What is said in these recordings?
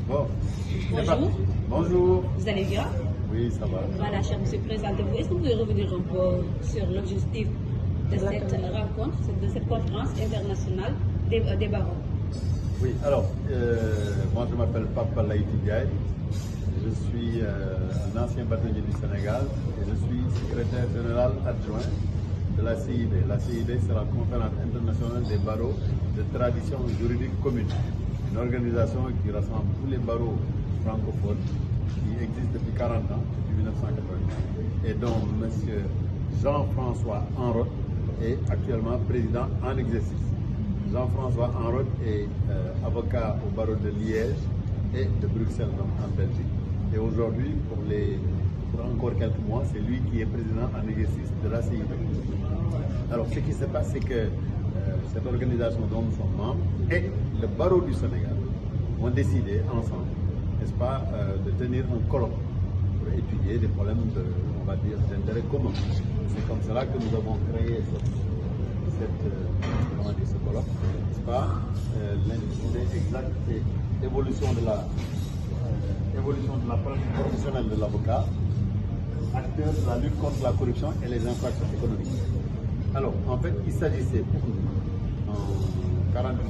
Bon. Bonjour. Bonjour. Vous allez bien? Oui, ça va. Voilà, cher monsieur, présentez-vous. Est-ce que vous pouvez revenir un peu sur l'objectif de cette rencontre, de cette conférence internationale des barreaux? Oui, alors, moi je m'appelle Papa Laïti Diaye. Je suis un ancien bâtonnier du Sénégal et je suis secrétaire général adjoint de la CIB. La CIB, c'est la Conférence internationale des barreaux de tradition juridique commune. Une organisation qui rassemble tous les barreaux francophones qui existent depuis 40 ans, depuis 1980, et dont M. Jean-François Enroth est actuellement président en exercice. Jean-François Enroth est avocat au barreau de Liège et de Bruxelles, donc en Belgique. Et aujourd'hui, pour encore quelques mois, c'est lui qui est président en exercice de la CIB. Alors, ce qui se passe, c'est que cette organisation dont nous sommes membres et le barreau du Sénégal ont décidé ensemble, n'est-ce pas, de tenir un colloque pour étudier des problèmes on va dire, d'intérêt commun. C'est comme cela que nous avons créé ce colloque, n'est-ce pas? L'intitulé exact, c'est évolution de la pratique professionnelle de l'avocat, acteur de la lutte contre la corruption et les infractions économiques. Alors, en fait, il s'agissait pour nous, en 48 heures,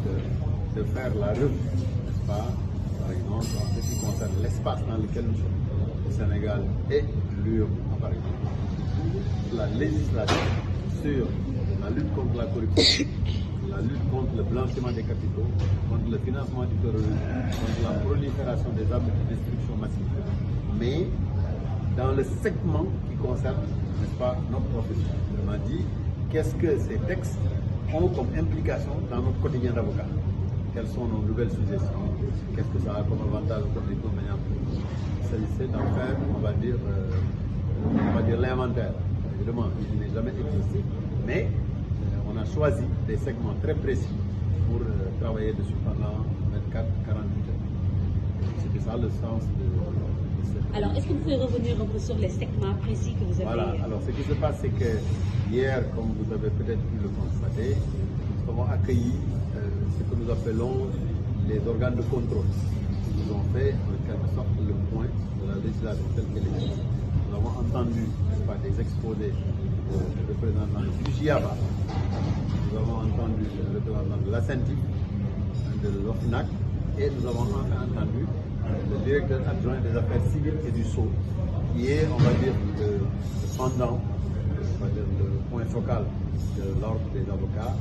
de faire la revue, n'est-ce pas, par exemple, en ce qui concerne l'espace dans lequel nous sommes, le Sénégal et l'UE, par exemple, la législation sur la lutte contre la corruption, la lutte contre le blanchiment des capitaux, contre le financement du terrorisme, contre la prolifération des armes de destruction massive. Mais dans le segment qui concerne, n'est-ce pas, notre profession. On m'a dit, qu'est-ce que ces textes ont comme implication dans notre quotidien d'avocat? Quelles sont nos nouvelles suggestions? Qu'est-ce que ça a comme avantage ou comme inconvénient? Il s'agissait d'en faire, on va dire l'inventaire. Évidemment, il n'est jamais exhaustif, mais on a choisi des segments très précis pour travailler dessus pendant 24-48 heures. C'était ça le sens de cette... Alors, est-ce que vous pouvez revenir un peu sur les segments précis que vous avez... Voilà, alors ce qui se passe, c'est que hier, comme vous avez peut-être pu le constater, nous avons accueilli ce que nous appelons les organes de contrôle. Nous avons fait en quelque sorte le point de la législation telle qu'elle est. Nous avons entendu des exposés de représentants du GIABA, nous avons entendu le représentant de l'ASENTIF, de l'OFNAC, et nous avons enfin entendu le directeur adjoint des affaires civiles et du SSO, qui est, on va dire, le pendant, on va dire, le point focal de l'ordre des avocats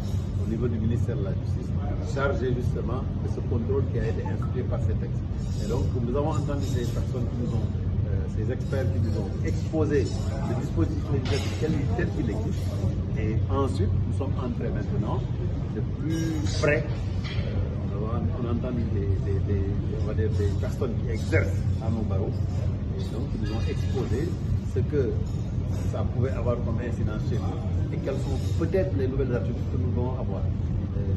au niveau du ministère de la Justice, chargé justement de ce contrôle qui a été institué par ces textes. Et donc, nous avons entendu des personnes qui nous ont, ces experts qui nous ont exposé le dispositif législatif tel qu'il existe. Et ensuite, nous sommes entrés maintenant de plus près. On a entendu on va dire des personnes qui exercent à nos barreaux. Et donc, ils nous ont exposé ce que ça pouvait avoir comme incidence chez nous et quelles sont peut-être les nouvelles attitudes que nous devons avoir.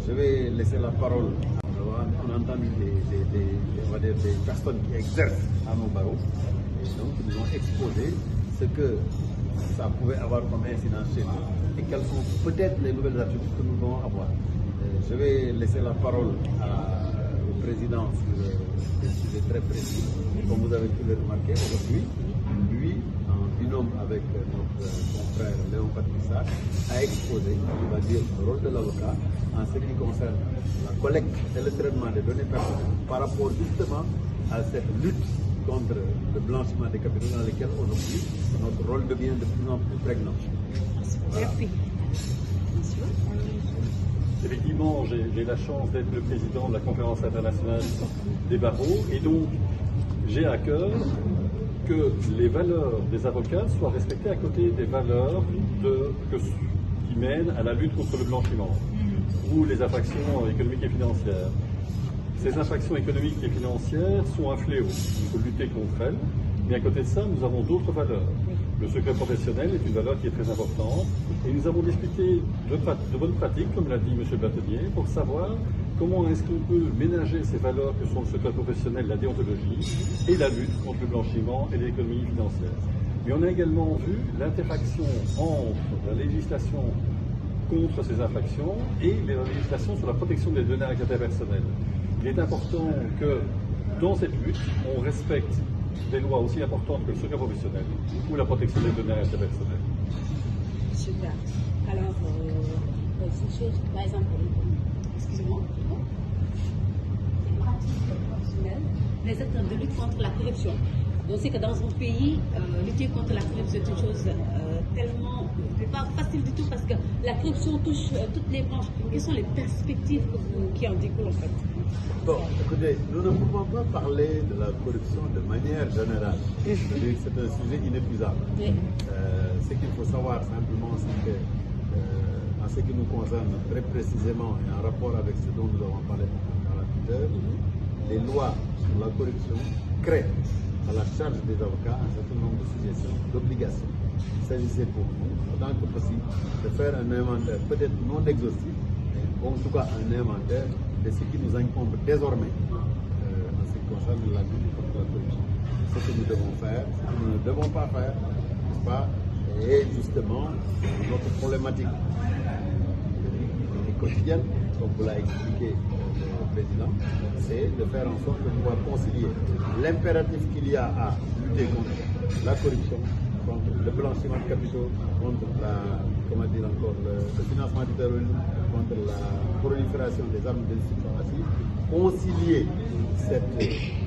Je vais laisser la parole. On a entendu on va dire des personnes qui exercent à nos barreaux. Et donc, ils nous ont exposé ce que ça pouvait avoir comme incidence chez nous et quelles sont peut-être les nouvelles attitudes que nous devons avoir. Je vais laisser la parole au président sur des sujets très précis. Comme vous avez pu le remarquer aujourd'hui, lui, en binôme avec notre confrère Léon Patrissa, a exposé, on va dire, le rôle de l'avocat en ce qui concerne la collecte et le traitement des données personnelles par rapport justement à cette lutte contre le blanchiment des capitaux dans lesquels aujourd'hui notre rôle devient de plus en plus prégnant. Voilà. Effectivement, j'ai la chance d'être le président de la conférence internationale des barreaux et donc j'ai à cœur que les valeurs des avocats soient respectées à côté des valeurs qui mènent à la lutte contre le blanchiment ou les infractions économiques et financières. Ces infractions économiques et financières sont un fléau. Il faut lutter contre elles, mais à côté de ça, nous avons d'autres valeurs. Le secret professionnel est une valeur qui est très importante et nous avons discuté de bonnes pratiques, comme l'a dit M. Bâtonnier, pour savoir comment est-ce qu'on peut ménager ces valeurs que sont le secret professionnel, la déontologie et la lutte contre le blanchiment et l'économie financière. Mais on a également vu l'interaction entre la législation contre ces infractions et les législations sur la protection des données à caractère personnel. Il est important que dans cette lutte, on respecte des lois aussi importantes que le secret professionnel ou la protection des données interpersonnelles. Super. Alors, ces choses, par exemple, excusez-moi, les pratiques professionnelles, les actes de lutte contre la corruption. On sait que dans un pays, lutter contre la corruption est une chose tellement pas facile du tout parce que la corruption touche toutes les branches. Quelles sont les perspectives qui en découlent en fait? Bon, écoutez, nous ne pouvons pas parler de la corruption de manière générale. C'est un sujet inépuisable. Oui. Ce qu'il faut savoir simplement, c'est que, en ce qui nous concerne très précisément et en rapport avec ce dont nous avons parlé dans la Twitter, les lois sur la corruption créent à la charge des avocats un certain nombre de suggestions, d'obligations. Il s'agissait pour nous, autant que possible, de faire un inventaire peut-être non exhaustif, mais en tout cas un inventaire de ce qui nous incombe désormais en ce qui concerne la lutte contre la corruption. Ce que nous devons faire, ce que nous ne devons pas faire, n'est-ce pas, et justement, notre problématique quotidienne, comme vous l'a expliqué le président, c'est de faire en sorte de pouvoir concilier l'impératif qu'il y a à lutter contre la corruption, contre le blanchiment de capitaux, contre le financement du terrorisme, contre la prolifération des armes de destruction massive, concilier cette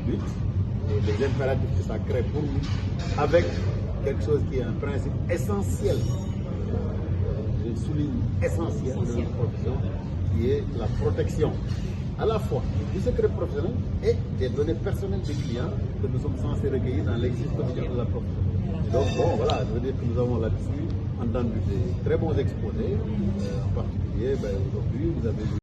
lutte et les impératifs que ça crée pour nous avec quelque chose qui est un principe essentiel, je souligne essentiel de notre profession, qui est la protection à la fois du secret professionnel et des données personnelles des clients que nous sommes censés recueillir dans l'exercice quotidien de la profession. Donc bon, voilà, je veux dire que nous avons là-dessus entendu des très bons exposés, en particulier aujourd'hui vous avez vu